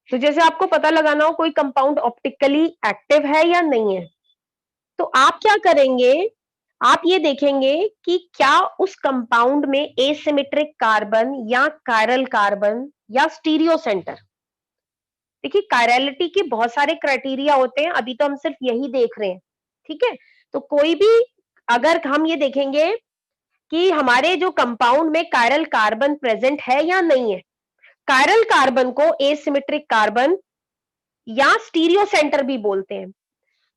तो जैसे आपको पता लगाना हो कोई कंपाउंड ऑप्टिकली एक्टिव है या नहीं है, तो आप क्या करेंगे, आप ये देखेंगे कि क्या उस कंपाउंड में एसिमेट्रिक कार्बन या कायरल कार्बन या स्टीरियो सेंटर। देखिए कायरलिटी के बहुत सारे क्राइटेरिया होते हैं, अभी तो हम सिर्फ यही देख रहे हैं, ठीक है। तो कोई भी, अगर हम ये देखेंगे कि हमारे जो कंपाउंड में कायरल कार्बन प्रेजेंट है या नहीं है, कायरल कार्बन को एसिमेट्रिक कार्बन या स्टीरियो सेंटर भी बोलते हैं।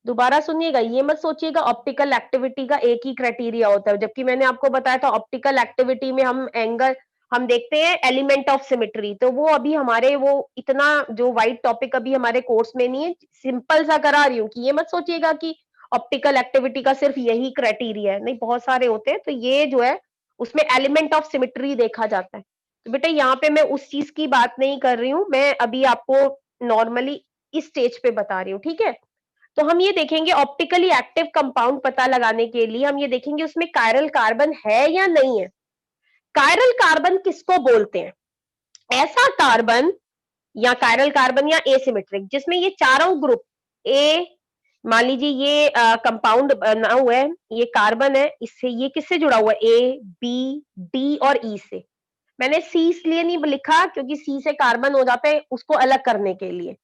दोबारा सुनिएगा, ये मत सोचिएगा ऑप्टिकल एक्टिविटी का एक ही क्राइटेरिया होता है, जबकि मैंने आपको बताया था ऑप्टिकल एक्टिविटी में हम एंगल, हम देखते हैं एलिमेंट ऑफ सिमेट्री, तो वो अभी हमारे वो इतना जो वाइड टॉपिक अभी हमारे कोर्स में नहीं है, सिंपल सा करा रही हूँ कि ये मत सोचिएगा कि ऑप्टिकल एक्टिविटी का सिर्फ यही क्राइटेरिया है, नहीं बहुत सारे होते हैं। तो ये जो है उसमें एलिमेंट ऑफ सिमेट्री देखा जाता है। तो बेटा यहाँ पे मैं उस चीज की बात नहीं कर रही हूँ, मैं अभी आपको नॉर्मली इस स्टेज पे बता रही हूँ, ठीक है। तो हम ये देखेंगे ऑप्टिकली एक्टिव कंपाउंड पता लगाने के लिए हम ये देखेंगे उसमें कायरल कार्बन है या नहीं है। कायरल कार्बन किसको बोलते हैं, ऐसा कार्बन या कायरल कार्बन या एसिमेट्रिक जिसमें ये चारों ग्रुप ए, मान लीजिए ये कंपाउंड बना हुआ है, ये कार्बन है, इससे ये किससे जुड़ा हुआ है, ए बी डी और ई से। मैंने सी इसलिए नहीं लिखा क्योंकि सी से कार्बन हो जाते हैं, उसको अलग करने के लिए।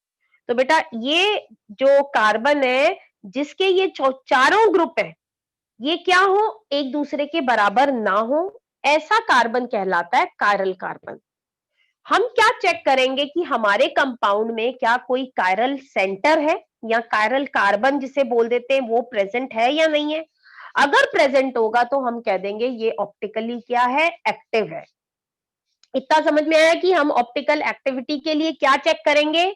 तो बेटा ये जो कार्बन है जिसके ये चारों ग्रुप है, ये क्या हो, एक दूसरे के बराबर ना हो, ऐसा कार्बन कहलाता है कायरल कार्बन। हम क्या चेक करेंगे कि हमारे कंपाउंड में क्या कोई कायरल सेंटर है या कायरल कार्बन जिसे बोल देते हैं वो प्रेजेंट है या नहीं है। अगर प्रेजेंट होगा तो हम कह देंगे ये ऑप्टिकली क्या है, एक्टिव है। इतना समझ में आया कि हम ऑप्टिकल एक्टिविटी के लिए क्या चेक करेंगे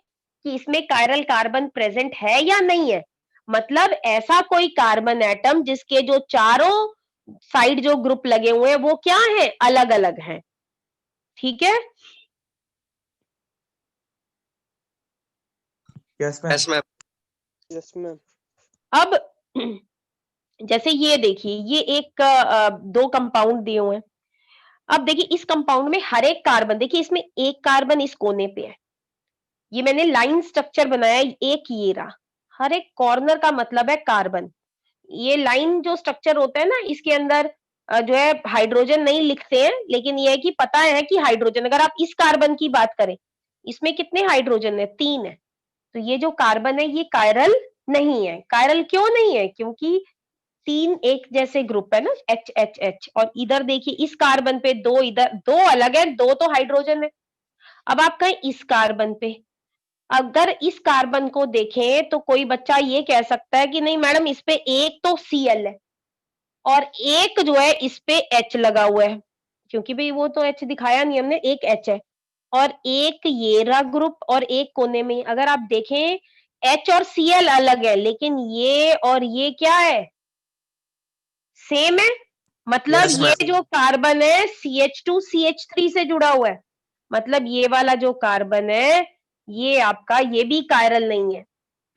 कि इसमें कायरल कार्बन प्रेजेंट है या नहीं है। मतलब ऐसा कोई कार्बन एटम जिसके जो चारों साइड जो ग्रुप लगे हुए हैं वो क्या है, अलग अलग हैं, ठीक है। Yes ma'am. Yes ma'am. Yes ma'am. अब जैसे ये देखिए, ये एक दो कंपाउंड दिए हुए हैं। अब देखिए इस कंपाउंड में हर एक कार्बन, देखिए इसमें एक कार्बन इस कोने पे है, ये मैंने लाइन स्ट्रक्चर बनाया, एक ये रहा, हर एक कॉर्नर का मतलब है कार्बन। ये लाइन जो स्ट्रक्चर होता है ना, इसके अंदर जो है हाइड्रोजन नहीं लिखते हैं, लेकिन ये है कि पता है कि हाइड्रोजन, अगर आप इस कार्बन की बात करें, इसमें कितने हाइड्रोजन है, 3 है। तो ये जो कार्बन है ये कायरल नहीं है। कायरल क्यों नहीं है, क्योंकि 3 एक जैसे ग्रुप है ना, एच एच एच, और इधर देखिए इस कार्बन पे 2, इधर 2 अलग है, 2 तो हाइड्रोजन है। अब आप कहें इस कार्बन पे, अगर इस कार्बन को देखें तो कोई बच्चा ये कह सकता है कि नहीं मैडम इस पे एक तो Cl है और एक जो है इस पे H लगा हुआ है, क्योंकि भाई वो तो H दिखाया नहीं हमने, एक H है और एक ये रहा ग्रुप, और एक कोने में अगर आप देखें H और Cl अलग है, लेकिन ये और ये क्या है, सेम है। मतलब Yes, ये ma'am. जो कार्बन है CH2 CH3 से जुड़ा हुआ है, मतलब ये वाला जो कार्बन है ये आपका, ये भी कायरल नहीं है।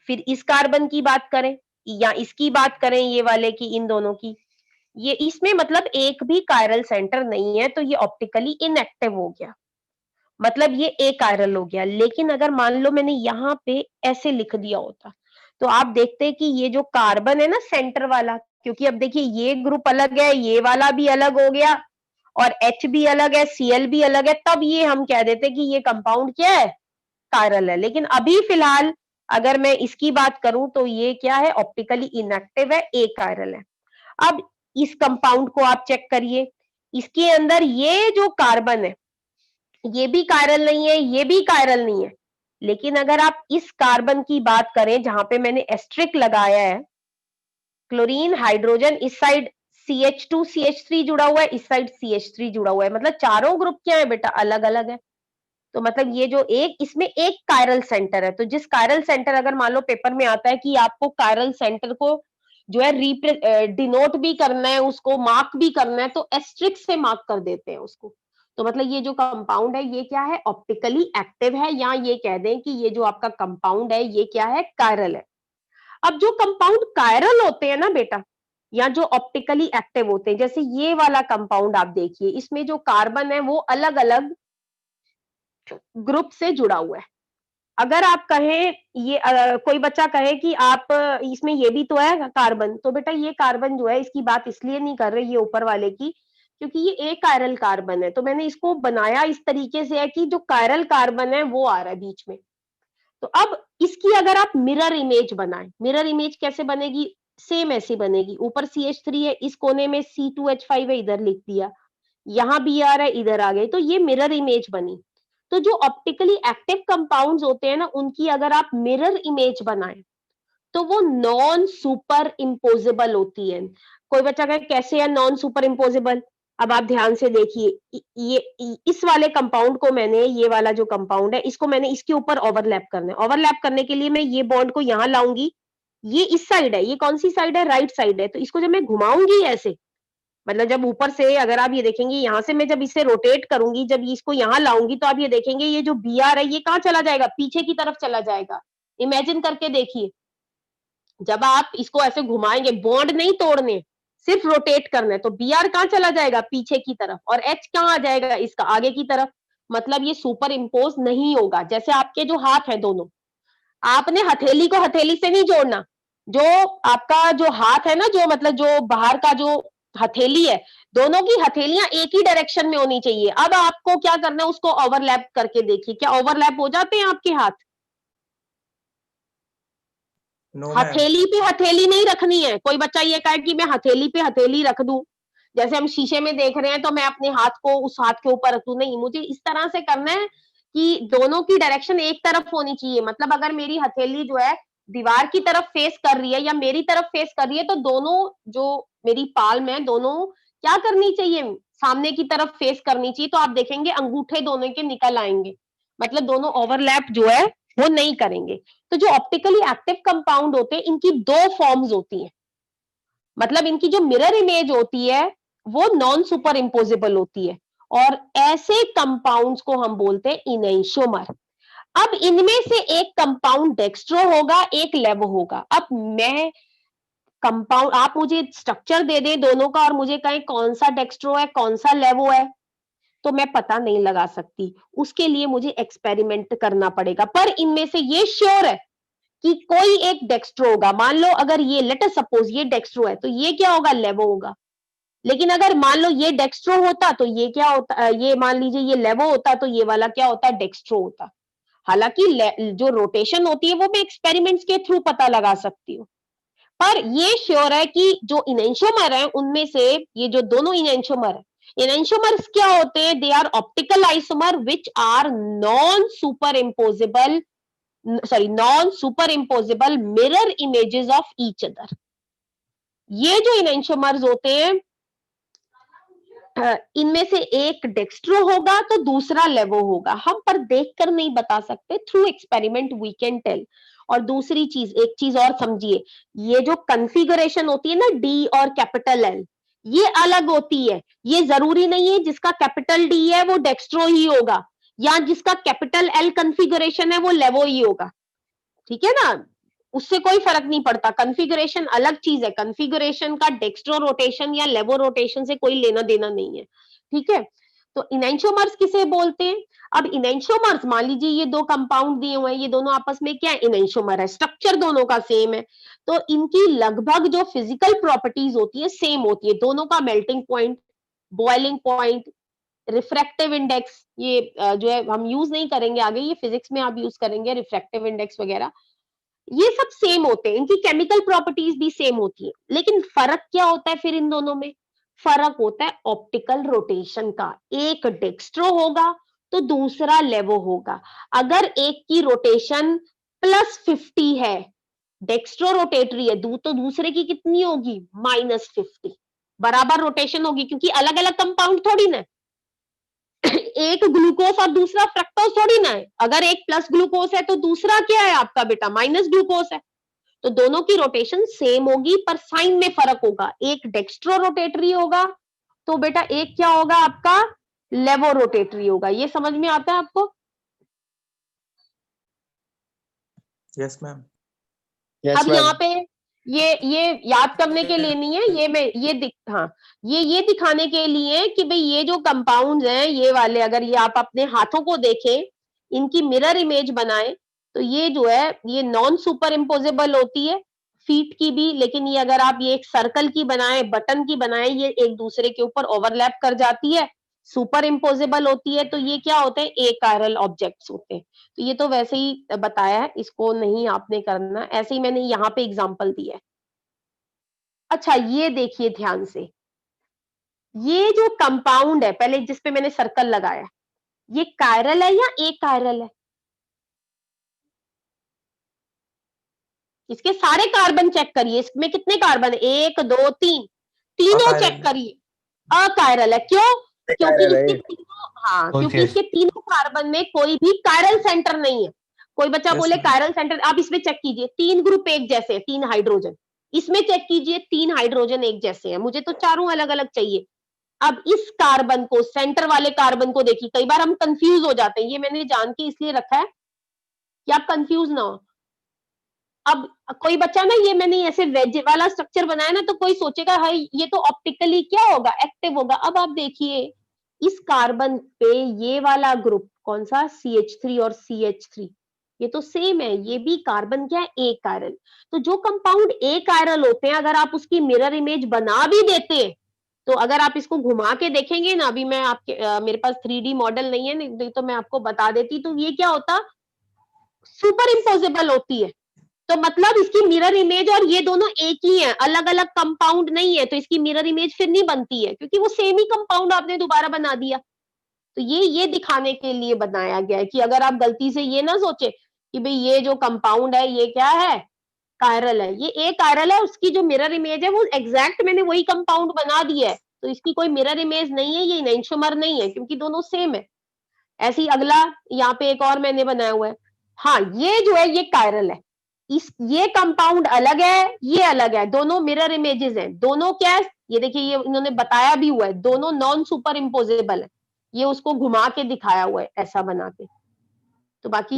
फिर इस कार्बन की बात करें या इसकी बात करें, ये वाले की, इन दोनों की, ये इसमें मतलब एक भी कायरल सेंटर नहीं है, तो ये ऑप्टिकली इनएक्टिव हो गया, मतलब ये अकायरल हो गया। लेकिन अगर मान लो मैंने यहाँ पे ऐसे लिख दिया होता, तो आप देखते हैं कि ये जो कार्बन है ना सेंटर वाला, क्योंकि अब देखिए ये ग्रुप अलग है, ये वाला भी अलग हो गया, और H भी अलग है, Cl भी अलग है, तब ये हम कह देते कि ये कंपाउंड क्या है, कायरल है। लेकिन अभी फिलहाल अगर मैं इसकी बात करूं तो ये क्या है, ऑप्टिकली इनएक्टिव है, अकायरल है। अब इस कंपाउंड को आप चेक करिए, इसके अंदर ये जो कार्बन है ये भी कायरल नहीं है, ये भी कायरल नहीं है। लेकिन अगर आप इस कार्बन की बात करें जहां पे मैंने एस्ट्रिक लगाया है, क्लोरीन हाइड्रोजन इस साइड CH2 CH3 जुड़ा हुआ है, इस साइड CH3 जुड़ा हुआ है, मतलब चारों ग्रुप क्या है बेटा, अलग अलग है। तो मतलब ये जो एक, इसमें एक कायरल सेंटर है। तो जिस कायरल सेंटर, अगर मान लो पेपर में आता है कि आपको कायरल सेंटर को जो है डिनोट भी करना है, उसको मार्क भी करना है, तो एस्ट्रिक से मार्क कर देते हैं उसको। तो मतलब ये जो कंपाउंड है ये क्या है, ऑप्टिकली एक्टिव है, या ये कह दें कि ये जो आपका कंपाउंड है ये क्या है, कायरल है। अब जो कंपाउंड कायरल होते हैं ना बेटा, या जो ऑप्टिकली एक्टिव होते हैं, जैसे ये वाला कंपाउंड आप देखिए, इसमें जो कार्बन है वो अलग अलग ग्रुप से जुड़ा हुआ है। अगर आप कहें ये कोई बच्चा कहे कि आप इसमें ये भी तो है कार्बन, तो बेटा ये कार्बन जो है इसकी बात इसलिए नहीं कर रही ये ऊपर वाले की, क्योंकि ये एक कायरल कार्बन है, तो मैंने इसको बनाया इस तरीके से है कि जो कायरल कार्बन है वो आ रहा है बीच में। तो अब इसकी अगर आप मिरर इमेज बनाएं, मिरर इमेज कैसे बनेगी? सेम ऐसी बनेगी, ऊपर CH3 है, इस कोने में C2H5 है, इधर लिख दिया, यहाँ Br है, इधर आ गए, तो ये मिरर इमेज बनी। तो जो ऑप्टिकली एक्टिव कंपाउंड्स होते हैं ना, उनकी अगर आप मिरर इमेज बनाएं तो वो नॉन सुपर इम्पोजेबल होती है। कोई बच्चा कहे कैसे है नॉन सुपर इम्पोजेबल? अब आप ध्यान से देखिए, ये इस वाले कंपाउंड को मैंने, ये वाला जो कंपाउंड है इसको मैंने इसके ऊपर ओवरलैप करना है। ओवरलैप करने के लिए मैं ये बॉन्ड को यहां लाऊंगी, ये इस साइड है, ये कौन सी साइड है? राइट साइड है, तो इसको जब मैं घुमाऊंगी ऐसे, मतलब जब ऊपर से अगर आप ये देखेंगे यहां से मैं जब इसे रोटेट करूंगी, जब इसको यहां लाऊंगी, तो आप ये देखेंगे ये जो Br है ये कहां चला जाएगा? पीछे की तरफ चला जाएगा। इमेजिन करके देखिए, जब आप इसको ऐसे घुमाएंगे, बॉन्ड नहीं तोड़ने, सिर्फ रोटेट करना है, तो Br कहां चला जाएगा? पीछे की तरफ, और H कहां आ जाएगा? इसका आगे की तरफ। मतलब ये सुपर इम्पोज नहीं होगा। जैसे आपके जो हाथ है दोनों, आपने हथेली को हथेली से नहीं जोड़ना, जो आपका जो हाथ है ना, जो मतलब जो बाहर का जो हथेली है, दोनों की हथेलियां एक ही डायरेक्शन में होनी चाहिए। अब आपको क्या करना है, उसको ओवरलैप करके देखिए, क्या ओवरलैप हो जाते हैं आपके हाथ? No ma'am. हथेली पे हथेली नहीं रखनी है। कोई बच्चा ये कहे कि मैं हथेली पे हथेली रख दूं, जैसे हम शीशे में देख रहे हैं तो मैं अपने हाथ को उस हाथ के ऊपर रख दूं, नहीं, मुझे इस तरह से करना है कि दोनों की डायरेक्शन एक तरफ होनी चाहिए। मतलब अगर मेरी हथेली जो है दीवार की तरफ फेस कर रही है या मेरी तरफ फेस कर रही है, तो दोनों जो मेरी पाल्म है दोनों क्या करनी चाहिए? सामने की तरफ फेस करनी चाहिए। तो आप देखेंगे अंगूठे दोनों के निकल आएंगे, मतलब दोनों ओवरलैप जो है वो नहीं करेंगे। तो जो ऑप्टिकली एक्टिव कंपाउंड होते हैं इनकी दो फॉर्म्स होती हैं, मतलब इनकी जो मिरर इमेज होती है वो नॉन सुपर इम्पोजेबल होती है, और ऐसे कंपाउंड्स को हम बोलते हैं इनैंशियोमर। अब इनमें से एक कंपाउंड डेक्स्ट्रो होगा, एक लेवो होगा। अब मैं कंपाउंड, आप मुझे स्ट्रक्चर दे दें दोनों का और मुझे कहें कौन सा डेक्स्ट्रो है कौन सा लेवो है, तो मैं पता नहीं लगा सकती। उसके लिए मुझे एक्सपेरिमेंट करना पड़ेगा। पर इनमें से ये श्योर है कि कोई एक डेक्स्ट्रो होगा। मान लो अगर ये, लेट अस सपोज ये डेक्स्ट्रो है, तो ये क्या होगा? लेवो होगा। लेकिन अगर मान लो ये डेक्स्ट्रो होता तो ये क्या होता? ये मान लीजिए ये लेवो होता तो ये वाला क्या होता? डेक्स्ट्रो होता। हालांकि जो रोटेशन होती है वो मैं एक्सपेरिमेंट्स के थ्रू पता लगा सकती हूँ, पर ये श्योर है कि जो इनैंशियोमर है उनमें से, ये जो दोनों इनैंशियोमर है, इनैंशियोमर्स क्या होते हैं? They are optical isomer which are non super imposable, sorry non super imposable mirror images of each other. ये जो इनैंशियोमर्स होते हैं इनमें से एक डेक्स्ट्रो होगा तो दूसरा लेवो होगा। हम पर देखकर नहीं बता सकते, through experiment we can tell. और दूसरी चीज, एक चीज और समझिए, ये जो कॉन्फ़िगरेशन होती है ना डी और कैपिटल एल, ये अलग होती है। ये जरूरी नहीं है जिसका कैपिटल डी है वो डेक्स्ट्रो ही होगा, या जिसका कैपिटल एल कॉन्फ़िगरेशन है वो लेवो ही होगा। ठीक है ना, उससे कोई फर्क नहीं पड़ता। कॉन्फ़िगरेशन अलग चीज है, कॉन्फ़िगरेशन का डेक्स्ट्रो रोटेशन या लेवो रोटेशन से कोई लेना देना नहीं है। ठीक है, तो इनैंशियोमर्स किसे बोलते हैं? अब इनैंशियोमर्स, मान लीजिए ये दो कंपाउंड दिए हुए हैं, ये दोनों आपस में क्या है? इनैंशियोमर है, स्ट्रक्चर दोनों का सेम है, तो इनकी लगभग जो फिजिकल प्रॉपर्टीज होती है सेम होती है। दोनों का melting point, boiling point, refractive index, ये जो है हम यूज नहीं करेंगे आगे, ये फिजिक्स में आप यूज करेंगे रिफ्रैक्टिव इंडेक्स वगैरह, ये सब सेम होते हैं, इनकी केमिकल प्रॉपर्टीज भी सेम होती है। लेकिन फर्क क्या होता है फिर इन दोनों में? फर्क होता है ऑप्टिकल रोटेशन का। एक डेक्स्ट्रो होगा तो दूसरा लेवो होगा। अगर एक की रोटेशन +50 है, डेक्स्ट्रो रोटेटरी है, तो दूसरे की कितनी होगी? -50। बराबर रोटेशन होगी, क्योंकि अलग अलग कंपाउंड थोड़ी ना, एक ग्लूकोज और दूसरा फ्रक्टोज थोड़ी ना है। अगर एक प्लस ग्लूकोज है तो दूसरा क्या है आपका बेटा? माइनस ग्लूकोज है। तो दोनों की रोटेशन सेम होगी पर साइन में फर्क होगा। एक डेक्स्ट्रो रोटेटरी होगा तो बेटा एक क्या होगा आपका? लेवो रोटेटरी होगा। ये समझ में आता है आपको? Yes ma'am. अब यहाँ पे ये याद करने के लिए नहीं है, ये मैं हाँ, ये दिखाने के लिए कि भाई ये जो कंपाउंड्स हैं ये वाले, अगर ये आप अपने हाथों को देखें, इनकी मिरर इमेज बनाएं, तो ये जो है ये नॉन सुपर इम्पोजेबल होती है फीट की भी, लेकिन ये अगर आप ये एक सर्कल की बनाए, बटन की बनाए, ये एक दूसरे के ऊपर ओवरलैप कर जाती है, सुपर इम्पोजेबल होती है, तो ये क्या होते हैं, ए कायरल ऑब्जेक्ट्स होते हैं। तो ये तो वैसे ही बताया है, इसको नहीं आपने करना, ऐसे ही मैंने यहाँ पे एग्जाम्पल दिया है। अच्छा ये देखिए ध्यान से, ये जो कंपाउंड है पहले जिस पे मैंने सर्कल लगाया, ये कायरल है या ए कायरल है? इसके सारे कार्बन चेक करिए, इसमें कितने कार्बन है, 1 2 3, तीनों अकायरल चेक करिए, अकायरल है। क्यों? क्योंकि कायरल है इसके ये। तीनों, हाँ Oh, क्योंकि yes. इसके तीनों कार्बन में कोई भी कायरल सेंटर नहीं है। कोई बच्चा Yes, बोले ma'am. कायरल सेंटर, आप इसमें चेक कीजिए, 3 ग्रुप एक जैसे हैं, 3 हाइड्रोजन, इसमें चेक कीजिए 3 हाइड्रोजन एक जैसे हैं, मुझे तो चारों अलग अलग चाहिए। अब इस कार्बन को, सेंटर वाले कार्बन को देखिए, कई बार हम कंफ्यूज हो जाते हैं, ये मैंने जान के इसलिए रखा है कि आप कंफ्यूज ना हो। अब कोई बच्चा ना, ये मैंने ऐसे वेज वाला स्ट्रक्चर बनाया ना, तो कोई सोचेगा हाय ये तो ऑप्टिकली क्या होगा, एक्टिव होगा। अब आप देखिए इस कार्बन पे ये वाला ग्रुप कौन सा, CH3 और CH3, ये तो सेम है, ये भी कार्बन क्या है, ए कायरल। तो जो कंपाउंड ए कायरल होते हैं, अगर आप उसकी मिरर इमेज बना भी देते हैं, तो अगर आप इसको घुमा के देखेंगे ना, अभी मैं आपके मेरे पास 3D मॉडल नहीं है, नहीं तो मैं आपको बता देती, तो ये क्या होता, सुपर इम्पोजेबल होती है। तो मतलब इसकी मिरर इमेज और ये दोनों एक ही है, अलग अलग कंपाउंड नहीं है, तो इसकी मिरर इमेज फिर नहीं बनती है, क्योंकि वो सेम ही कंपाउंड आपने दोबारा बना दिया। तो ये दिखाने के लिए बनाया गया है कि अगर आप गलती से ये ना सोचे कि भाई ये जो कंपाउंड है ये क्या है, कायरल है, ये ए कायरल है, उसकी जो मिरर इमेज है वो एग्जैक्ट मैंने वही कंपाउंड बना दिया है, तो इसकी कोई मिरर इमेज नहीं है, ये इनैंशियोमर नहीं है, क्योंकि दोनों सेम है। ऐसे ही अगला यहाँ पे एक और मैंने बनाया हुआ है, हाँ ये जो है ये कायरल है, इस ये कंपाउंड अलग है, ये अलग है, दोनों मिरर इमेजेस हैं, दोनों क्या है, ये देखिए ये इन्होंने बताया भी हुआ है, दोनों नॉन सुपर इम्पोजेबल है, ये उसको घुमा के दिखाया हुआ है ऐसा बना के। तो बाकी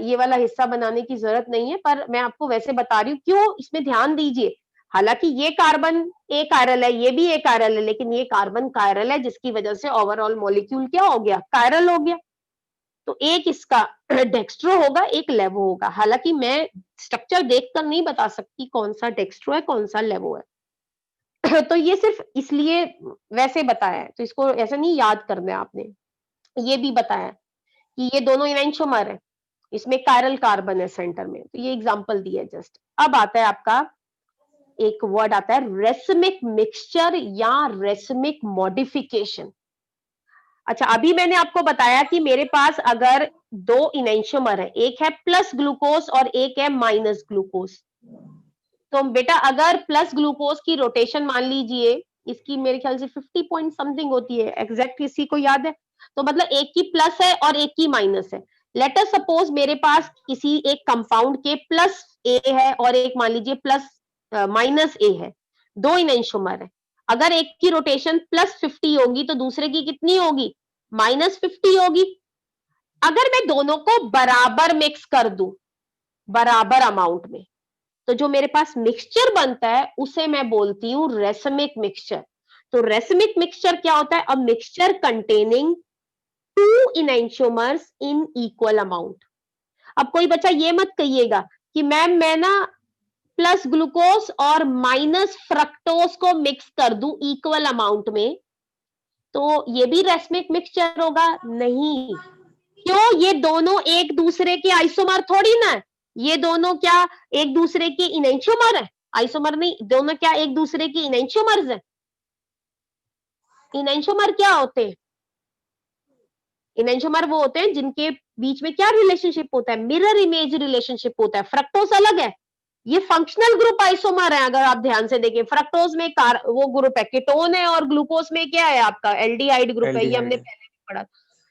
ये वाला हिस्सा बनाने की जरूरत नहीं है, पर मैं आपको वैसे बता रही हूँ, क्यों इसमें ध्यान दीजिए। हालांकि ये कार्बन ए कायरल है, ये भी ए कायरल है, लेकिन ये कार्बन कायरल है, जिसकी वजह से ओवरऑल मॉलिक्यूल क्या हो गया, कायरल हो गया। तो एक इसका डेक्स्ट्रो होगा, एक लेवो होगा। हालांकि मैं स्ट्रक्चर देखकर नहीं बता सकती कौन सा डेक्स्ट्रो है कौन सा लेवो है तो ये सिर्फ इसलिए वैसे बताया है, तो इसको ऐसे नहीं याद करना है आपने। ये भी बताया कि ये दोनों इवेंशोमर है, इसमें कायरल कार्बन है सेंटर में, तो ये एग्जांपल दिया है जस्ट। अब आता है आपका एक वर्ड आता है रेसमिक मिक्सचर या रेसमिक मॉडिफिकेशन। अच्छा अभी मैंने आपको बताया कि मेरे पास अगर दो इनैंशियोमर है, एक है प्लस ग्लूकोज और एक है माइनस ग्लूकोज, तो बेटा अगर प्लस ग्लूकोज की रोटेशन मान लीजिए इसकी मेरे ख्याल से 50 पॉइंट समथिंग होती है, एग्जैक्ट किसी को याद है, तो मतलब एक की प्लस है और एक की माइनस है। लेट अस सपोज मेरे पास किसी एक कंपाउंड के प्लस ए है और एक मान लीजिए प्लस माइनस ए है, दो इनैंशियोमर है। अगर एक की रोटेशन प्लस 50 होगी तो दूसरे की कितनी होगी, माइनस 50 होगी। अगर मैं दोनों को बराबर मिक्स कर दूं, बराबर अमाउंट में, तो जो मेरे पास मिक्सचर बनता है उसे मैं बोलती हूँ रेसमिक मिक्सचर। तो रेसमिक मिक्सचर क्या होता है, a mixture containing two enantiomers in equal amount. अब कोई बच्चा ये मत कहिएगा कि मैम मैं ना प्लस ग्लूकोज और माइनस फ्रक्टोज को मिक्स कर दूं इक्वल अमाउंट में, तो ये भी रेसमिक मिक्सचर होगा, नहीं। क्यों, ये दोनों एक दूसरे के आइसोमर थोड़ी ना है, ये दोनों क्या एक दूसरे के इनैंशियोमर है, आइसोमर नहीं, दोनों क्या एक दूसरे के इनैंशियोमर्स है। इनैंशियोमर क्या होते हैं, इनैंशियोमर वो होते हैं जिनके बीच में क्या रिलेशनशिप होता है, मिरर इमेज रिलेशनशिप होता है। फ्रक्टोज अलग है, ये फंक्शनल ग्रुप आइसोमर है। अगर आप ध्यान से देखें, फ्रक्टोज में वो ग्रुप है कीटोन है, और ग्लूकोज में क्या है आपका एल्डिहाइड ग्रुप है, ये हमने एल्डिहाइड। पहले भी पढ़ा।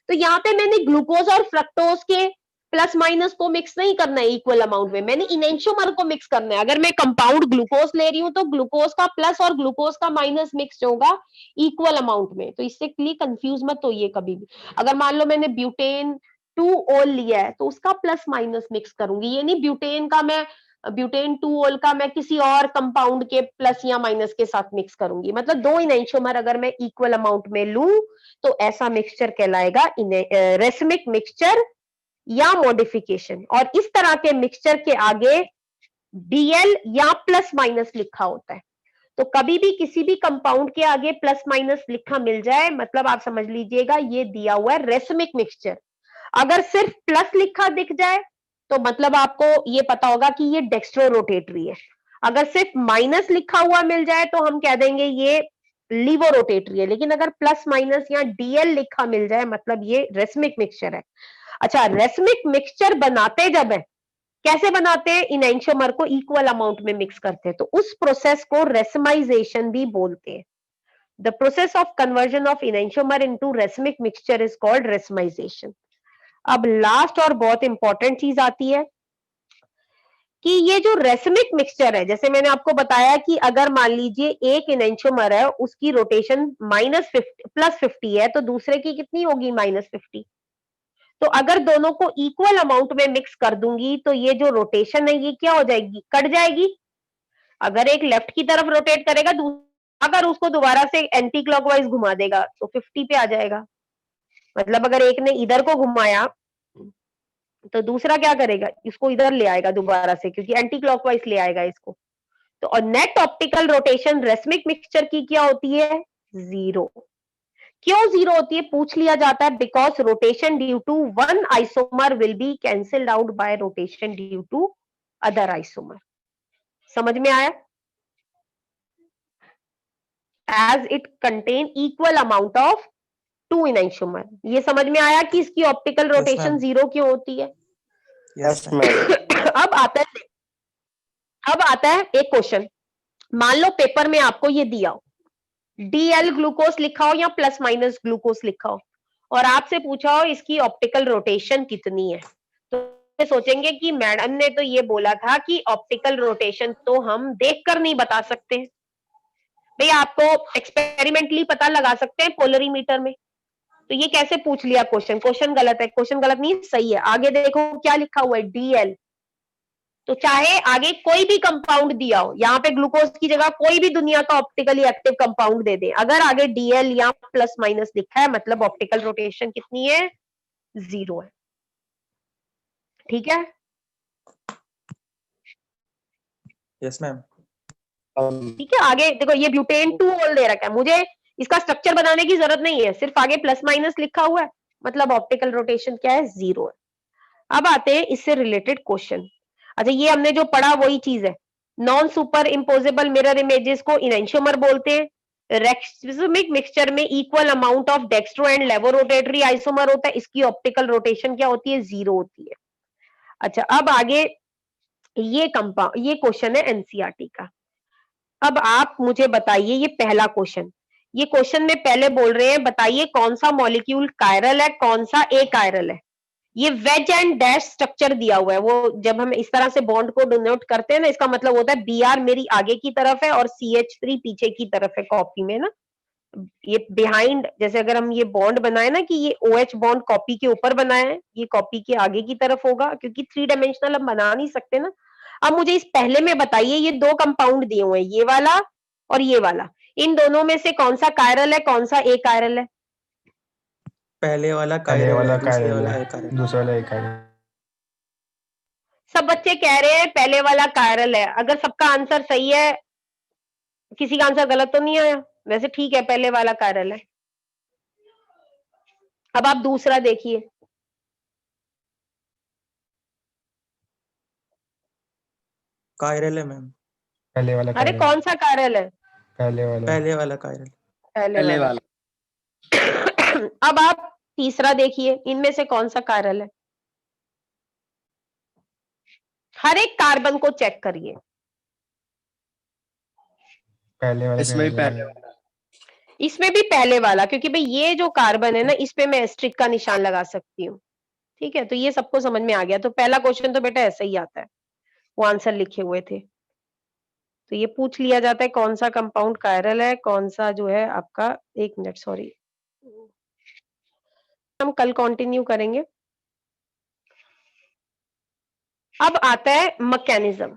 तो यहाँ पे मैंने ग्लूकोज और फ्रक्टोज के प्लस माइनस को मिक्स नहीं करना है इक्वल अमाउंट में, मैंने इनैंशियोमर को मिक्स करना है। अगर मैं कंपाउंड ग्लूकोज ले रही हूँ तो ग्लूकोज का प्लस और ग्लूकोज का माइनस मिक्स होगा इक्वल अमाउंट में, तो इससे लिए कंफ्यूज मत होइए कभी भी। अगर मान लो मैंने ब्यूटेन 2 ओल लिया है तो उसका प्लस माइनस मिक्स करूंगी, ये नहीं ब्यूटेन 2 ओल का मैं किसी और कंपाउंड के प्लस या माइनस के साथ मिक्स करूंगी। मतलब दो इनैंशियोमर अगर मैं इक्वल अमाउंट में लूं तो ऐसा मिक्सचर कहलाएगा रेसमिक मिक्सचर या मॉडिफिकेशन, और इस तरह के मिक्सचर के आगे डीएल या प्लस माइनस लिखा होता है। तो कभी भी किसी भी कंपाउंड के आगे प्लस माइनस लिखा मिल जाए, मतलब आप समझ लीजिएगा ये दिया हुआ है रेसमिक मिक्सचर। अगर सिर्फ प्लस लिखा दिख जाए तो मतलब आपको ये पता होगा कि ये डेक्स्ट्रो रोटेटरी है। अगर सिर्फ माइनस लिखा हुआ मिल जाए तो हम कह देंगे ये लीवो रोटेटरी है। लेकिन अगर प्लस माइनस या डीएल लिखा मिल जाए मतलब ये रेसमिक मिक्सचर है। अच्छा, रेसमिक मिक्सचर बनाते जब है, कैसे बनाते हैं? इनैंशियोमर को इक्वल अमाउंट में मिक्स करते हैं, तो उस प्रोसेस को रेसमाइजेशन भी बोलते हैं। The process of conversion of enantiomer into racemic mixture is called racemization. अब लास्ट और बहुत इंपॉर्टेंट चीज आती है कि ये जो रेसमिक मिक्सचर है, जैसे मैंने आपको बताया कि अगर मान लीजिए एक इनैंशियोमर है, उसकी रोटेशन +50 है, तो दूसरे की कितनी होगी? -50। तो अगर दोनों को इक्वल अमाउंट में मिक्स कर दूंगी तो ये जो रोटेशन है ये क्या हो जाएगी? कट जाएगी। अगर एक लेफ्ट की तरफ रोटेट करेगा, अगर उसको दोबारा से एंटी क्लॉकवाइज घुमा देगा तो 50 पे आ जाएगा। मतलब अगर एक ने इधर को घुमाया तो दूसरा क्या करेगा? इसको इधर ले आएगा दोबारा से, क्योंकि एंटी क्लॉकवाइज ले आएगा इसको। तो और net optical rotation racemic mixture की क्या होती है? 0। क्यों 0 होती है पूछ लिया जाता है? Because rotation due to one isomer will be cancelled out by rotation due to other isomer. समझ में आया? As it contain equal amount of two enantiomer. ये समझ में आया कि इसकी ऑप्टिकल Yes, रोटेशन ma'am. 0 क्यों होती है? Yes, yes ma'am. मैम। अब आता है एक क्वेश्चन। मान लो पेपर में आपको ये दिया हो, डीएल ग्लूकोज लिखा हो या प्लस माइनस ग्लूकोज लिखा हो, और आपसे पूछा हो इसकी ऑप्टिकल रोटेशन कितनी है, तो सोचेंगे कि मैडम ने तो ये बोला था कि ऑप्टिकल रोटेशन तो हम देखकर नहीं बता सकते। भाई आपको एक्सपेरिमेंटली पता लगा सकते हैं पोलरीमीटर में। तो ये कैसे पूछ लिया क्वेश्चन? क्वेश्चन गलत है। क्वेश्चन गलत नहीं, सही है। आगे देखो क्या लिखा हुआ है, डीएल। तो चाहे आगे कोई भी कंपाउंड दिया हो, यहाँ पे ग्लूकोज की जगह कोई भी दुनिया का ऑप्टिकली एक्टिव कंपाउंड दे दे, अगर आगे डीएल या प्लस माइनस लिखा है मतलब ऑप्टिकल रोटेशन कितनी है? 0 है। ठीक है? Yes, ma'am. ठीक है, आगे देखो ये ब्यूटेन 2 ऑल दे रखा है, मुझे इसका स्ट्रक्चर बनाने की जरूरत नहीं है, सिर्फ आगे प्लस माइनस लिखा हुआ है मतलब ऑप्टिकल रोटेशन क्या है? 0 है। अब आते हैं इससे रिलेटेड क्वेश्चन। अच्छा, ये हमने जो पढ़ा वही चीज है। Non super imposable mirror images को इनैंशियोमर बोलते हैं। रेसमिक मिक्सचर में equal amount of dextro and लेवो रोटेटरी आइसोमर होता है, इसकी ऑप्टिकल रोटेशन क्या होती है? 0 होती है। अच्छा, अब आगे ये क्वेश्चन है एनसीईआरटी का। अब आप मुझे बताइए, ये पहला क्वेश्चन, ये क्वेश्चन में पहले बोल रहे हैं बताइए कौन सा मॉलिक्यूल कायरल है, कौन सा ए कायरल है। ये वेज एंड डैश स्ट्रक्चर दिया हुआ है, वो जब हम इस तरह से बॉन्ड को डिनोट करते हैं ना, इसका मतलब होता है Br मेरी आगे की तरफ है और CH3 पीछे की तरफ है कॉपी में ना। ये बिहाइंड, जैसे अगर हम ये बॉन्ड बनाए ना कि ये OH बॉन्ड कॉपी के ऊपर बनाए है, ये कॉपी के आगे की तरफ होगा, क्योंकि 3 डायमेंशनल हम बना नहीं सकते ना। अब मुझे इस पहले में बताइए, ये 2 कंपाउंड दिए हुए हैं, ये वाला और ये वाला, इन दोनों में से कौन सा कायरल है, कौन सा ए कायरल है? पहले वाला पहले कायरल वाला है, दूसरे कायरल वाला है, एकायरल। दूसरा वाला एकायरल। सब बच्चे कह रहे हैं पहले वाला कायरल है। अगर सबका आंसर सही है, किसी का आंसर गलत तो नहीं आया? वैसे ठीक है, पहले वाला कायरल है। अब आप दूसरा देखिए, कायरल है मैम। पहले वाला अरे कायरल। कौन सा कायरल है? पहले वाला। पहले वाला कायरल। पहले पहले वाला। अब आप तीसरा देखिए, इनमें से कौन सा कायरल है? हर एक कार्बन को चेक करिए। पहले वाला इसमें भी कायरल पहले है। इसमें भी पहले वाला, क्योंकि भाई ये जो कार्बन है ना, इस पे मैं एस्ट्रिक का निशान लगा सकती हूँ। ठीक है, तो ये सबको समझ में आ गया। तो पहला क्वेश्चन तो बेटा ऐसा ही आता है, वो आंसर लिखे हुए थे। तो ये पूछ लिया जाता है कौन सा कंपाउंड कायरल है, कौन सा जो है आपका, एक मिनट सॉरी, हम कल कंटिन्यू करेंगे। अब आता है मैकेनिज्म।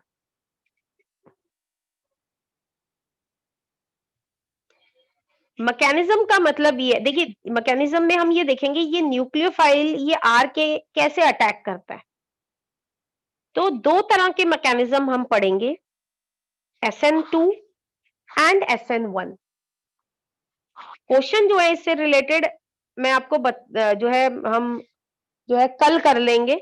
मैकेनिज्म का मतलब ये है, देखिए मैकेनिज्म में हम ये देखेंगे ये न्यूक्लियोफाइल ये आर के कैसे अटैक करता है। तो दो तरह के मैकेनिज्म हम पढ़ेंगे, SN2 एंड SN1। क्वेश्चन जो है इससे रिलेटेड मैं आपको जो है हम जो है कल कर लेंगे,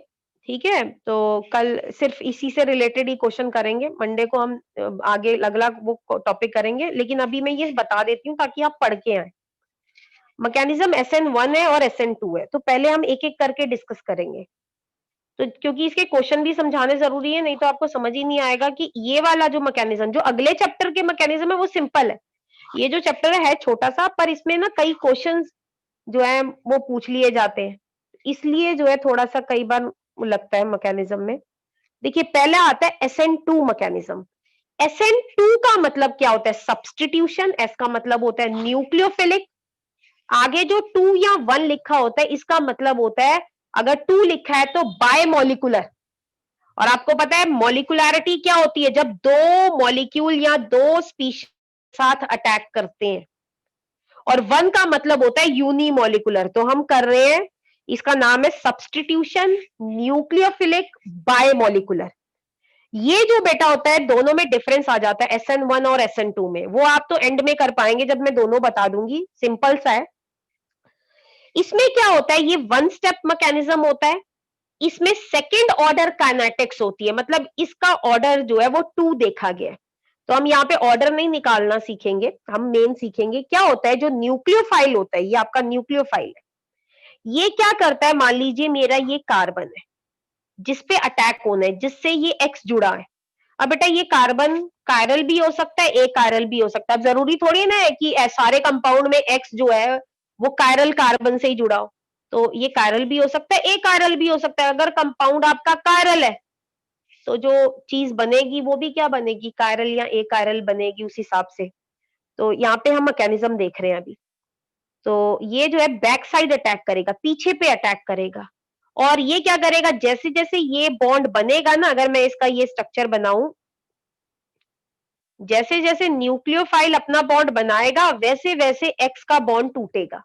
ठीक है। तो कल सिर्फ इसी से रिलेटेड ही क्वेश्चन करेंगे, मंडे को हम आगे अगला वो टॉपिक करेंगे, लेकिन अभी मैं ये बता देती हूँ ताकि आप पढ़ के आए। मैकेनिज्म SN1 है और SN2 है, तो पहले हम एक एक करके डिस्कस करेंगे। तो क्योंकि इसके क्वेश्चन भी समझाने जरूरी है, नहीं तो आपको समझ ही नहीं आएगा कि ये वाला जो मैकेनिज्म, जो अगले चैप्टर के मैकेनिज्म है वो सिंपल है, ये जो चैप्टर है छोटा सा, पर इसमें ना कई क्वेश्चंस जो है वो पूछ लिए जाते हैं, इसलिए जो है थोड़ा सा कई बार लगता है मैकेनिज्म में। देखिए पहला आता है SN2 मैकेनिज्म। SN2 का मतलब क्या होता है? सब्स्टिट्यूशन। S का मतलब होता है न्यूक्लियोफिलिक। आगे जो 2 या 1 लिखा होता है इसका मतलब होता है, अगर 2 लिखा है तो बायमोलिकुलर। और आपको पता है मॉलिकुलैरिटी क्या होती है? जब दो मॉलिक्यूल या दो स्पीशीज साथ अटैक करते हैं। और 1 का मतलब होता है यूनिमोलिकुलर। तो हम कर रहे हैं, इसका नाम है सब्स्टिट्यूशन, न्यूक्लियोफिलिक, बायमोलिकुलर। ये जो बेटा होता है दोनों में डिफरेंस आ जाता है SN1 और SN2 में, वो आप तो एंड में कर पाएंगे जब मैं दोनों बता दूंगी, सिंपल सा है। इसमें क्या होता है, ये 1 स्टेप मैकेनिज्म होता है, इसमें सेकेंड ऑर्डर काइनेटिक्स होती है, मतलब इसका ऑर्डर जो है वो 2 देखा गया है। तो हम यहाँ पे ऑर्डर नहीं निकालना सीखेंगे, हम मेन सीखेंगे क्या होता है। जो न्यूक्लियोफाइल होता है, ये आपका न्यूक्लियोफाइल है, ये क्या करता है, मान लीजिए मेरा ये कार्बन है जिसपे अटैक होना है, जिससे ये X जुड़ा है। अब बेटा ये कार्बन कायरल भी हो सकता है, कायरल भी हो सकता है, जरूरी थोड़ी ना है कि सारे कंपाउंड में X जो है वो कायरल कार्बन से ही जुड़ा हो। तो ये कायरल भी हो सकता है, कायरल भी हो सकता है। अगर कंपाउंड आपका कायरल है तो जो चीज बनेगी वो भी क्या बनेगी, कायरल या कायरल बनेगी उस हिसाब से। तो यहाँ पे हम मैकेनिज्म देख रहे हैं अभी। तो ये जो है बैक साइड अटैक करेगा, पीछे पे अटैक करेगा। और ये क्या करेगा, जैसे जैसे ये बॉन्ड बनेगा ना, अगर मैं इसका ये स्ट्रक्चर बनाऊं, जैसे जैसे न्यूक्लियोफाइल अपना बॉन्ड बनाएगा वैसे वैसे एक्स का बॉन्ड टूटेगा।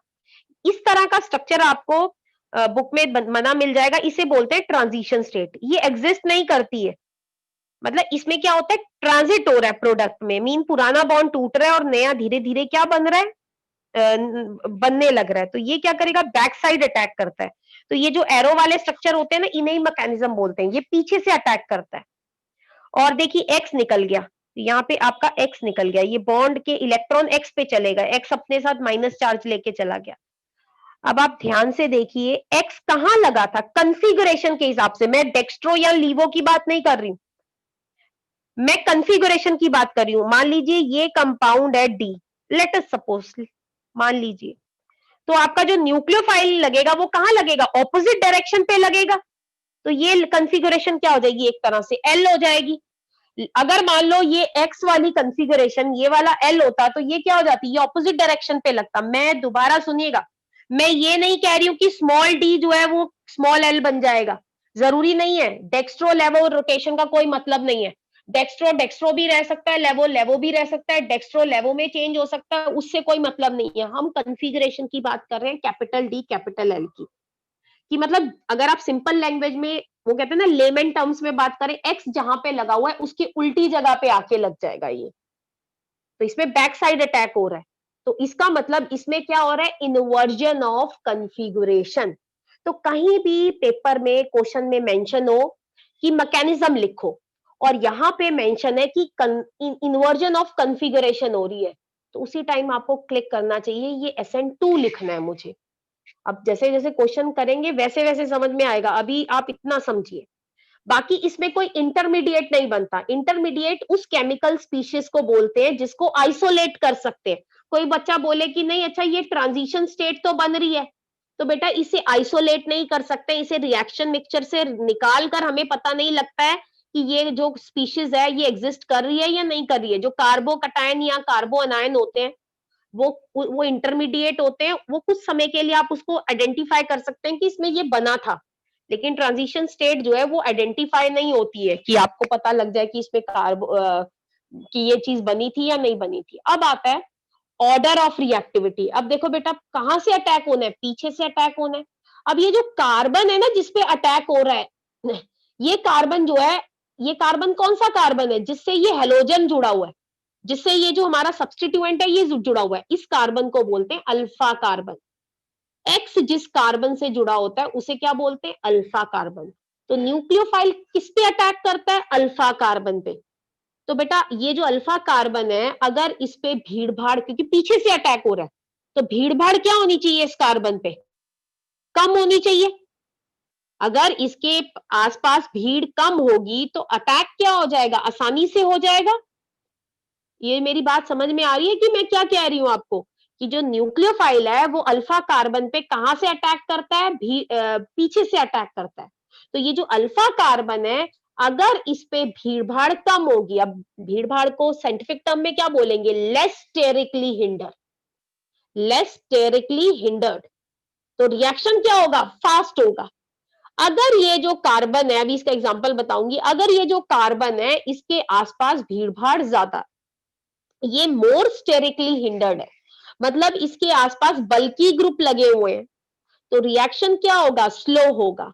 इस तरह का स्ट्रक्चर आपको बुक में बना मिल जाएगा, इसे बोलते हैं ट्रांजिशन स्टेट। ये एग्जिस्ट नहीं करती है, मतलब इसमें क्या होता है, ट्रांजिट हो रहा है प्रोडक्ट में, मीन पुराना बॉन्ड टूट रहा है और नया धीरे धीरे क्या बन रहा है, बनने लग रहा है। तो ये क्या करेगा, बैक साइड अटैक करता है। तो ये जो एरो वाले स्ट्रक्चर होते हैं ना, इन्हें मैकेनिज्म बोलते हैं। ये पीछे से अटैक करता है। और देखिए एक्स निकल गया, यहाँ पे आपका एक्स निकल गया, ये बॉन्ड के इलेक्ट्रॉन एक्स पे चलेगा, एक्स अपने साथ माइनस चार्ज लेके चला गया। अब आप ध्यान से देखिए एक्स कहां लगा था, कन्फिगुरेशन के हिसाब से। मैं डेक्स्ट्रो या लीवो की बात नहीं कर रही हूं, मैं कन्फिगुरेशन की बात कर रही हूं। मान लीजिए ये कंपाउंड है डी, लेट अस सपोज, मान लीजिए, तो आपका जो न्यूक्लियोफाइल लगेगा वो कहां लगेगा, ऑपोजिट डायरेक्शन पे लगेगा। तो ये कन्फिगुरेशन क्या हो जाएगी, एक तरह से एल हो जाएगी। अगर मान लो ये एक्स वाली कन्फिगुरेशन ये वाला एल होता तो ये क्या हो जाती, ये ऑपोजिट डायरेक्शन पे लगता। मैं दोबारा सुनिएगा, मैं ये नहीं कह रही हूं कि स्मॉल डी जो है वो स्मॉल एल बन जाएगा, जरूरी नहीं है। डेक्स्ट्रो लेवो रोटेशन का कोई मतलब नहीं है। डेक्स्ट्रो डेक्स्ट्रो भी रह सकता है, लेवो लेवो भी रह सकता है, डेक्स्ट्रो लेवो में चेंज हो सकता है, उससे कोई मतलब नहीं है। हम कन्फिगुरेशन की बात कर रहे हैं, कैपिटल डी कैपिटल एल की। कि मतलब अगर आप सिंपल लैंग्वेज में, वो कहते हैं ना लेमन टर्म्स में बात करें, एक्स जहां पे लगा हुआ है उसकी उल्टी जगह पे आके लग जाएगा ये। तो इसमें बैक साइड अटैक हो रहा है। तो इसका मतलब इसमें क्या हो रहा है, इन्वर्जन ऑफ कन्फिगुरेशन। तो कहीं भी पेपर में क्वेश्चन में मेंशन हो कि मैकेनिज्म लिखो और यहां पे मेंशन है कि इन्वर्जन ऑफ कन्फिगुरेशन हो रही है, तो उसी टाइम आपको क्लिक करना चाहिए ये SN2 लिखना है मुझे। अब जैसे जैसे क्वेश्चन करेंगे वैसे वैसे समझ में आएगा, अभी आप इतना समझिए। बाकी इसमें कोई इंटरमीडिएट नहीं बनता। इंटरमीडिएट उस केमिकल स्पीशीज को बोलते हैं जिसको आइसोलेट कर सकते हैं। कोई बच्चा बोले कि नहीं अच्छा ये ट्रांजिशन स्टेट तो बन रही है, तो बेटा इसे आइसोलेट नहीं कर सकते, इसे रिएक्शन मिक्सचर से निकाल कर हमें पता नहीं लगता है कि ये जो स्पीशीज है ये एग्जिस्ट कर रही है या नहीं कर रही है। जो कार्बो कटायन या कार्बो अनायन होते हैं वो इंटरमीडिएट होते हैं, वो कुछ समय के लिए आप उसको आइडेंटिफाई कर सकते हैं कि इसमें ये बना था। लेकिन ट्रांजिशन स्टेट जो है वो आइडेंटिफाई नहीं होती है कि आपको पता लग जाए कि इसमें कि ये चीज बनी थी या नहीं बनी थी। अब आता है ऑर्डर ऑफ रिएक्टिविटी। अब देखो बेटा कहां से अटैक होना है, पीछे से अटैक होना है। अब ये जो कार्बन है ना जिसपे अटैक हो रहा है, ये कार्बन जो है, ये कार्बन कौन सा कार्बन है जिससे ये हेलोजन जुड़ा हुआ है, जिससे ये जो हमारा सब्स्टिट्यूएंट है ये जुड़ा हुआ है, इस कार्बन को बोलते हैं अल्फा कार्बन। एक्स जिस कार्बन से जुड़ा होता है उसे क्या बोलते हैं, अल्फा कार्बन। तो न्यूक्लियोफाइल किस पे अटैक करता है, अल्फा कार्बन पे। तो बेटा ये जो अल्फा कार्बन है, अगर इस पे भीड़ भाड़, क्योंकि पीछे से अटैक हो रहा है, तो भीड़ भाड़ क्या होनी चाहिए इस कार्बन पे, कम होनी चाहिए। अगर इसके आसपास भीड़ कम होगी तो अटैक क्या हो जाएगा, आसानी से हो जाएगा। ये मेरी बात समझ में आ रही है कि मैं क्या कह रही हूं आपको, कि जो न्यूक्लियोफाइल है वो अल्फा कार्बन पे कहां से अटैक करता है, पीछे से अटैक करता है। तो ये जो अल्फा कार्बन है, अगर इस पे भीड़ भाड़ कम होगी, अब भीड़ भाड़ को साइंटिफिक टर्म में क्या बोलेंगे, less sterically hinder, less sterically hindered, तो रिएक्शन क्या होगा, फास्ट होगा। अगर ये जो कार्बन है, अभी इसका एग्जांपल बताऊंगी, अगर ये जो कार्बन है इसके आसपास भीड़ भाड़ ज्यादा, ये मोर स्टेरिकली हिंडर्ड है, मतलब इसके आसपास बल्की ग्रुप लगे हुए हैं, तो रिएक्शन क्या होगा, स्लो होगा।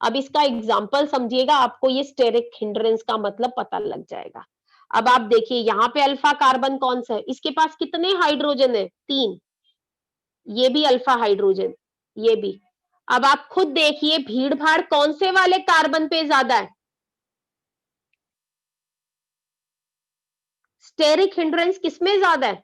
अब इसका एग्जांपल समझिएगा, आपको ये स्टेरिक हिंड्रेंस का मतलब पता लग जाएगा। अब आप देखिए यहाँ पे अल्फा कार्बन कौन सा है, इसके पास कितने हाइड्रोजन है, 3, ये भी अल्फा हाइड्रोजन, ये भी। अब आप खुद देखिए भीड़ भाड़ कौन से वाले कार्बन पे ज्यादा है, स्टेरिक हिंड्रेंस किसमें ज्यादा है,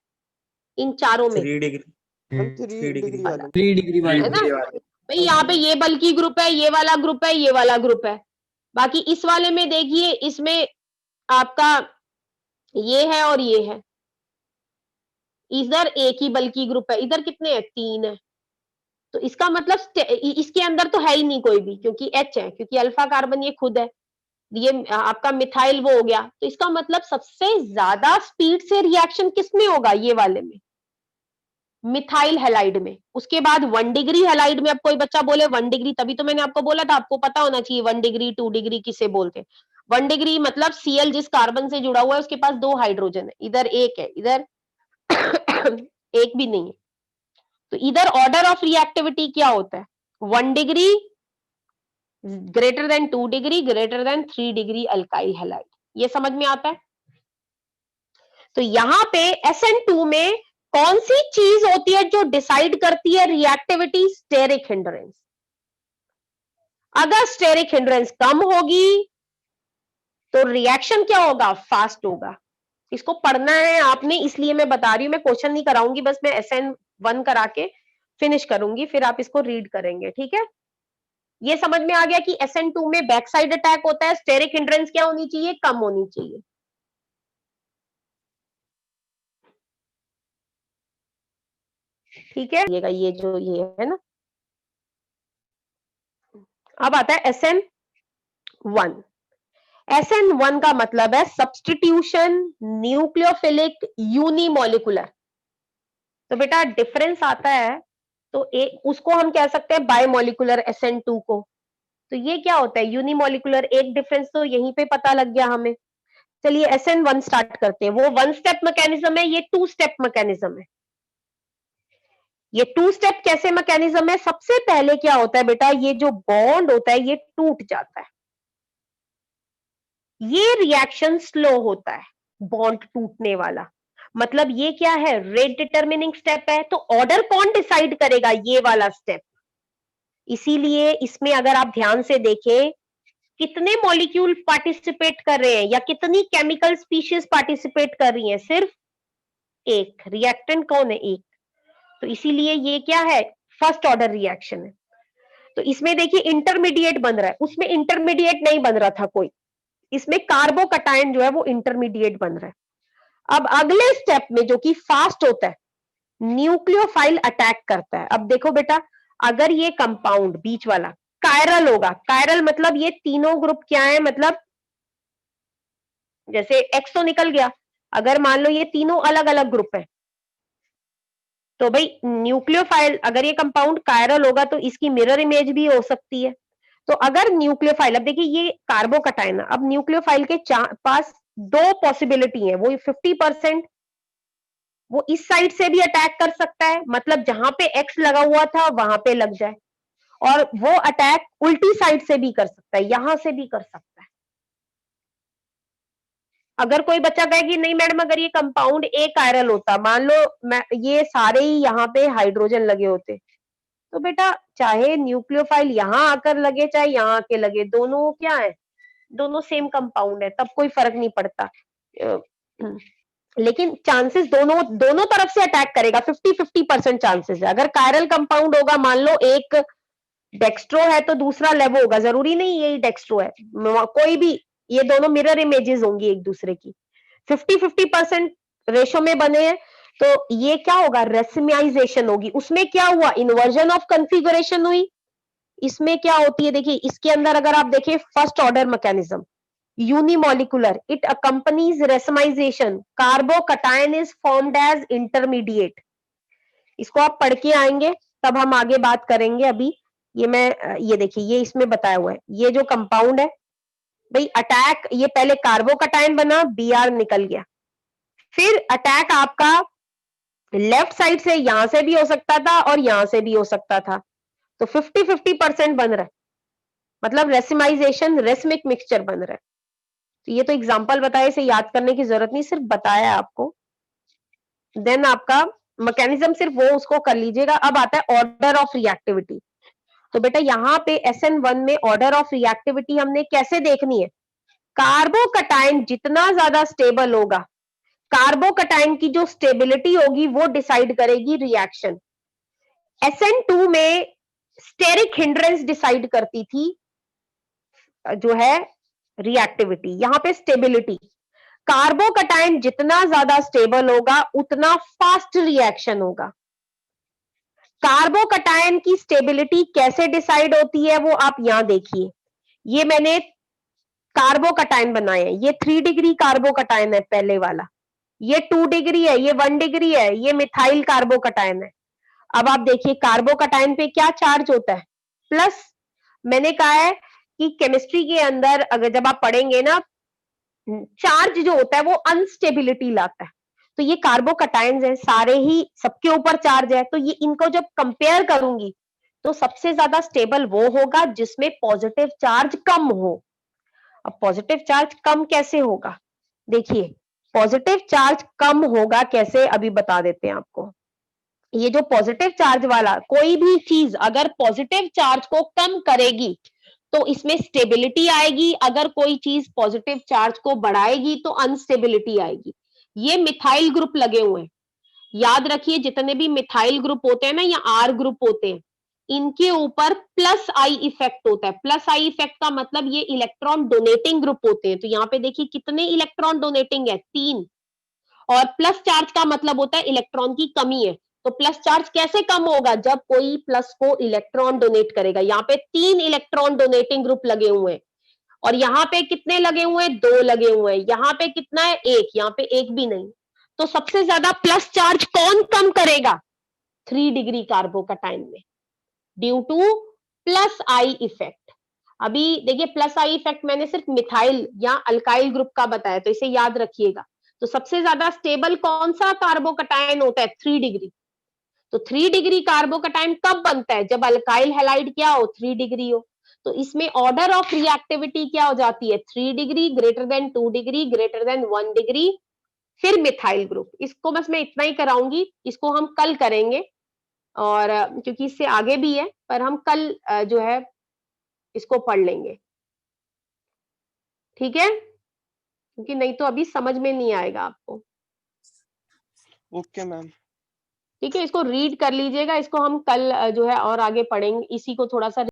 इन चारों में, 3 डिग्री, 3 डिग्री वाला। 3 डिग्री वाले, है ना भाई। यहाँ पे ये बल्कि ग्रुप है, ये वाला ग्रुप है, ये वाला ग्रुप है। बाकी इस वाले में देखिए, इसमें आपका ये है और ये है, इधर एक ही बल्कि ग्रुप है, इधर कितने हैं, 3 है। तो इसका मतलब इसके अंदर तो है ही नहीं कोई भी, क्योंकि H है, क्योंकि अल्फा कार्बन ये खुद है, ये आपका मिथाइल वो हो गया। तो इसका मतलब सबसे ज्यादा स्पीड से रिएक्शन किसमें होगा, ये वाले में, मिथाइल हैलाइड में। उसके बाद 1 डिग्री हैलाइड में, अब कोई बच्चा बोले 1 डिग्री, तभी तो मैंने आपको बोला था, आपको पता होना चाहिए 1 डिग्री 2 डिग्री किसे बोलते हैं। 1 डिग्री मतलब Cl जिस कार्बन से जुड़ा हुआ है उसके पास 2 हाइड्रोजन है, इधर एक है, इधर एक भी नहीं है। तो इधर ऑर्डर ऑफ रिएक्टिविटी क्या होता है, 1 degree greater than 2 degree greater than 3 degree alkyl halide. ये समझ में आता है। तो यहां पे SN2 में कौन सी चीज होती है जो डिसाइड करती है रिएक्टिविटी, स्टेरिक हिंड्रेंस। अगर स्टेरिक हिंड्रेंस कम होगी तो रिएक्शन क्या होगा, फास्ट होगा। इसको पढ़ना है आपने, इसलिए मैं बता रही हूं, मैं क्वेश्चन नहीं कराऊंगी, बस मैं SN1 करा के फिनिश करूंगी, फिर आप इसको रीड करेंगे, ठीक है। ये समझ में आ गया कि SN2 में बैक साइड अटैक होता है, स्टेरिक हिंड्रेंस क्या होनी चाहिए, कम होनी चाहिए। ठीक है, ये जो ये है ना, अब आता है SN1। SN1 का मतलब है सब्स्टिट्यूशन न्यूक्लियोफिलिक यूनिमोलिकुलर। तो बेटा डिफरेंस आता है, तो एक उसको हम कह सकते हैं बायमोलिकुलर SN2 को। तो ये क्या होता है, यूनिमोलिकुलर, एक डिफरेंस तो यहीं पे पता लग गया हमें। चलिए SN1 स्टार्ट करते हैं। वो 1 स्टेप मैकेनिज्म है, ये 2 स्टेप मैकेनिज्म है। ये 2 स्टेप कैसे मैकेनिज्म है, सबसे पहले क्या होता है बेटा, ये जो बॉन्ड होता है ये टूट जाता है, ये रिएक्शन स्लो होता है, बॉन्ड टूटने वाला। मतलब ये क्या है, रेट डिटरमिनिंग स्टेप है। तो ऑर्डर कौन डिसाइड करेगा, ये वाला स्टेप। इसीलिए इसमें अगर आप ध्यान से देखें, कितने मॉलिक्यूल पार्टिसिपेट कर रहे हैं या कितनी केमिकल स्पीशीज पार्टिसिपेट कर रही हैं, सिर्फ एक। रिएक्टेंट कौन है, एक। तो इसीलिए ये क्या है, फर्स्ट ऑर्डर रिएक्शन है। तो इसमें देखिए इंटरमीडिएट बन रहा है, उसमें इंटरमीडिएट नहीं बन रहा था कोई, इसमें कार्बोकटायन जो है वो इंटरमीडिएट बन रहा है। अब अगले स्टेप में जो कि फास्ट होता है, न्यूक्लियोफाइल अटैक करता है। अब देखो बेटा, अगर ये कंपाउंड बीच वाला कायरल होगा, कायरल मतलब ये तीनों ग्रुप क्या है, मतलब जैसे एक्स तो निकल गया, अगर मान लो ये तीनों अलग अलग ग्रुप है, तो भाई न्यूक्लियोफाइल, अगर ये कंपाउंड कायरल होगा तो इसकी मिरर इमेज भी हो सकती है। तो अगर न्यूक्लियोफाइल, अब देखिए ये कार्बोकटायन, अब न्यूक्लियोफाइल के पास 2 पॉसिबिलिटी है, वो 50% वो इस साइड से भी अटैक कर सकता है, मतलब जहां पे एक्स लगा हुआ था वहां पे लग जाए, और वो अटैक उल्टी साइड से भी कर सकता है, यहां से भी कर सकता है। अगर कोई बच्चा कहे कि नहीं मैडम अगर ये कंपाउंड ए कायरल होता, मान लो ये सारे ही यहाँ पे हाइड्रोजन लगे होते, तो बेटा चाहे न्यूक्लियोफाइल यहां आकर लगे चाहे यहां आके लगे, दोनों क्या है, दोनों सेम कंपाउंड है, तब कोई फर्क नहीं पड़ता। लेकिन चांसेस दोनों तरफ से अटैक करेगा, 50-50% चांसेस है। अगर कायरल कंपाउंड होगा, मान लो एक डेक्स्ट्रो है तो दूसरा लेवो होगा, जरूरी नहीं यही डेक्स्ट्रो है, कोई भी, ये दोनों मिरर इमेजेस होंगी एक दूसरे की, 50-50% रेशो में बने हैं, तो ये क्या होगा, रेसिमाइजेशन होगी। उसमें क्या हुआ, इन्वर्जन ऑफ कॉन्फ़िगरेशन हुई। इसमें क्या होती है, देखिए इसके अंदर अगर आप देखें first order mechanism unimolecular, it accompanies racemization, carbocation is formed as intermediate। इसको आप पढ़ के आएंगे तब हम आगे बात करेंगे। अभी ये देखिए ये इसमें बताया हुआ है, ये जो कंपाउंड है भाई अटैक, ये पहले कार्बोकटायन बना, Br निकल गया, फिर अटैक आपका लेफ्ट साइड से यहां से भी हो सकता था और यहां से भी हो सकता था, तो 50-50% बन रहा है, मतलब रेसिमाइजेशन, रेसमिक मिक्सचर बन रहा है। तो ये तो एग्जांपल बताया, इसे याद करने की जरूरत नहीं, सिर्फ बताया आपको। देन आपका मैकेनिज्म सिर्फ वो उसको कर लीजिएगा। अब आता है ऑर्डर ऑफ रिएक्टिविटी। तो बेटा यहाँ पे SN1 में ऑर्डर ऑफ रिएक्टिविटी हमने कैसे देखनी है, कार्बोकटायन जितना ज्यादा स्टेबल होगा, कार्बोकटायन की जो स्टेबिलिटी होगी वो डिसाइड करेगी रिएक्शन। SN2 में स्टेरिक हिंड्रेंस डिसाइड करती थी जो है रिएक्टिविटी, यहां पे स्टेबिलिटी। कार्बोकटायन जितना ज्यादा स्टेबल होगा उतना फास्ट रिएक्शन होगा। कार्बोकटायन की स्टेबिलिटी कैसे डिसाइड होती है वो आप यहां देखिए, ये मैंने कार्बोकटायन बनाए हैं, ये 3 डिग्री कार्बोकटायन है पहले वाला, ये 2 डिग्री है, ये 1 डिग्री है, ये मिथाइल कार्बोकटायन है। अब आप देखिए कार्बोकटायन पे क्या चार्ज होता है, प्लस। मैंने कहा है कि केमिस्ट्री के अंदर अगर जब आप पढ़ेंगे ना, चार्ज जो होता है वो अनस्टेबिलिटी लाता है, तो ये कार्बोकटायंस है, सारे ही सबके ऊपर चार्ज है, तो ये इनको जब कंपेयर करूंगी तो सबसे ज्यादा स्टेबल वो होगा जिसमें पॉजिटिव चार्ज कम हो। अब पॉजिटिव चार्ज कम कैसे होगा, देखिए पॉजिटिव चार्ज कम होगा कैसे, अभी बता देते हैं आपको। ये जो पॉजिटिव चार्ज वाला कोई भी चीज अगर पॉजिटिव चार्ज को कम करेगी तो इसमें स्टेबिलिटी आएगी, अगर कोई चीज पॉजिटिव चार्ज को बढ़ाएगी तो अनस्टेबिलिटी आएगी। ये मिथाइल ग्रुप लगे हुए हैं, याद रखिए जितने भी मिथाइल ग्रुप होते हैं ना या आर ग्रुप होते हैं, इनके ऊपर प्लस आई इफेक्ट होता है। प्लस आई इफेक्ट का मतलब ये इलेक्ट्रॉन डोनेटिंग ग्रुप होते हैं, तो यहाँ पे देखिए कितने इलेक्ट्रॉन डोनेटिंग है, 3। और प्लस चार्ज का मतलब होता है इलेक्ट्रॉन की कमी है, तो प्लस चार्ज कैसे कम होगा, जब कोई प्लस को इलेक्ट्रॉन डोनेट करेगा। यहाँ पे 3 इलेक्ट्रॉन डोनेटिंग ग्रुप लगे हुए हैं, और यहाँ पे कितने लगे हुए हैं, 2 लगे हुए हैं। यहाँ पे कितना है, 1, यहाँ पे 1 भी नहीं। तो सबसे ज्यादा प्लस चार्ज कौन कम करेगा, 3 डिग्री कार्बोकटायन में, due two plus I effect. अभी देखिए प्लस आई इफेक्ट मैंने सिर्फ मिथाइल या अल्काइल ग्रुप का बताया, तो इसे याद रखिएगा। तो सबसे ज्यादा स्टेबल कौन सा कार्बोकटायन होता है, 3 डिग्री। तो 3 डिग्री कार्बोकटायन कब बनता है, जब अल्काइल हैलाइड क्या हो, 3 डिग्री हो। तो इसमें ऑर्डर ऑफ रिएक्टिविटी क्या हो जाती है, 3 degree greater than 2 degree greater than 1 degree, फिर मिथाइल ग्रुप। इसको बस मैं इतना ही कराऊंगी, इसको हम कल करेंगे, और क्योंकि इससे आगे भी है, पर हम कल जो है इसको पढ़ लेंगे, ठीक है, क्योंकि नहीं तो अभी समझ में नहीं आएगा आपको। Okay ma'am. ठीक है, इसको रीड कर लीजिएगा, इसको हम कल जो है और आगे पढ़ेंगे, इसी को थोड़ा सा